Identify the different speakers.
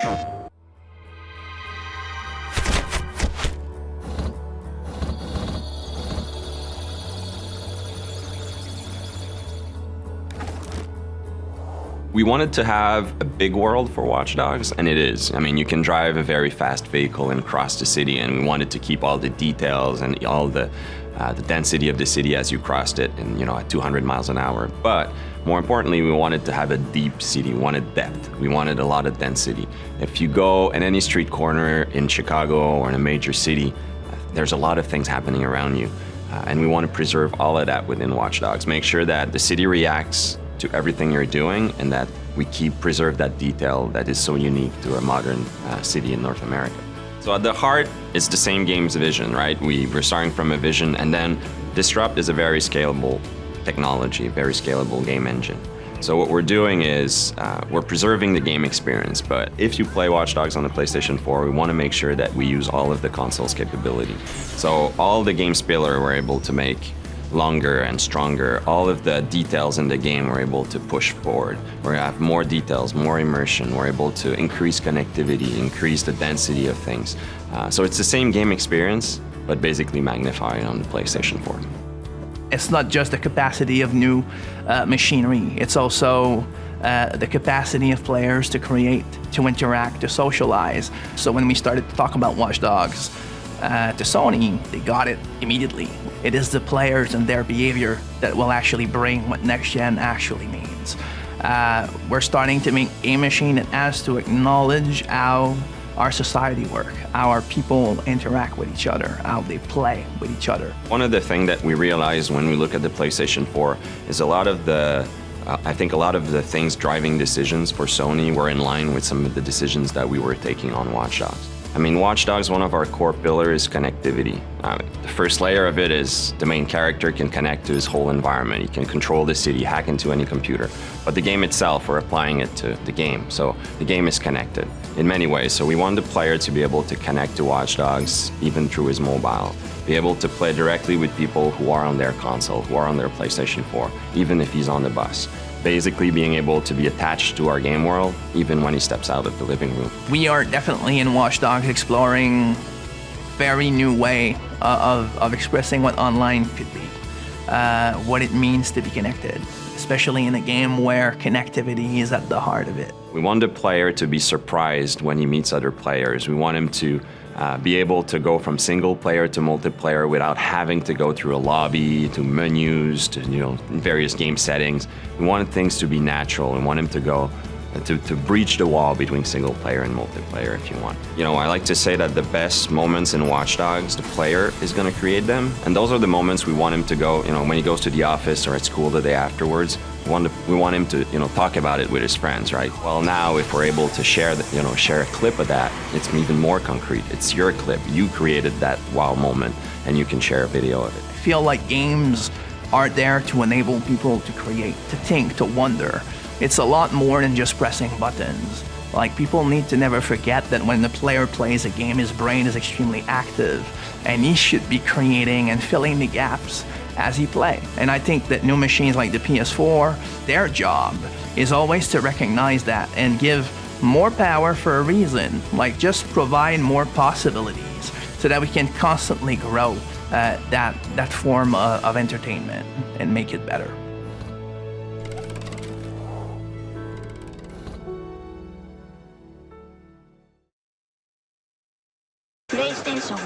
Speaker 1: We wanted to have a big world for Watch Dogs, and it is. I mean, you can drive a very fast vehicle and cross the city, and we wanted to keep all the details and all the density of the city as you crossed it, and at 200 miles an hour. But more importantly, we wanted to have a deep city. We wanted depth. We wanted a lot of density. If you go in any street corner in Chicago or in a major city, there's a lot of things happening around you, and we want to preserve all of that within Watch Dogs. Make sure that the city reacts to everything you're doing, and that we preserve that detail that is so unique to a modern city in North America. So at the heart, it's the same game's vision, right? We're starting from a vision, and then Disrupt is a very scalable technology, very scalable game engine. So what we're doing is we're preserving the game experience, but if you play Watch Dogs on the PlayStation 4, we want to make sure that we use all of the console's capability. So all the game spiller we're able to make longer and stronger. All of the details in the game we're able to push forward. We have more details, more immersion. We're able to increase connectivity, increase the density of things. So it's the same game experience, but basically magnified on the PlayStation 4.
Speaker 2: It's not just the capacity of new machinery, it's also the capacity of players to create, to interact, to socialize. So when we started to talk about Watch Dogs to Sony, they got it immediately. It is the players and their behavior that will actually bring what next gen actually means. We're starting to make a machine that has to acknowledge how our society work, how our people interact with each other, how they play with each other.
Speaker 1: One of the things that we realized when we look at the PlayStation 4 is I think a lot of the things driving decisions for Sony were in line with some of the decisions that we were taking on Watch Dogs. I mean, Watch Dogs, one of our core pillars is connectivity. The first layer of it is the main character can connect to his whole environment. He can control the city, hack into any computer. But the game itself, we're applying it to the game. So the game is connected in many ways. So we want the player to be able to connect to Watch Dogs even through his mobile, be able to play directly with people who are on their console, who are on their PlayStation 4, even if he's on the bus. Basically being able to be attached to our game world, even when he steps out of the living room.
Speaker 2: We are definitely in Watch Dogs exploring very new way of expressing what online could be, what it means to be connected, especially in a game where connectivity is at the heart of it.
Speaker 1: We want the player to be surprised when he meets other players. We want him to be able to go from single player to multiplayer without having to go through a lobby, to menus, to various game settings. We wanted things to be natural and want him to go to breach the wall between single player and multiplayer, if you want. I like to say that the best moments in Watch Dogs, the player is going to create them, and those are the moments we want him to go. When he goes to the office or at school the day afterwards, we want him to talk about it with his friends, right? Well, now if we're able to share a clip of that, it's even more concrete. It's your clip. You created that wow moment, and you can share a video of it.
Speaker 2: I feel like games are there to enable people to create, to think, to wonder. It's a lot more than just pressing buttons. Like, people need to never forget that when the player plays a game, his brain is extremely active, and he should be creating and filling the gaps as he plays. And I think that new machines like the PS4, their job is always to recognize that and give more power for a reason, like just provide more possibilities so that we can constantly grow that form of entertainment and make it better.
Speaker 3: PlayStation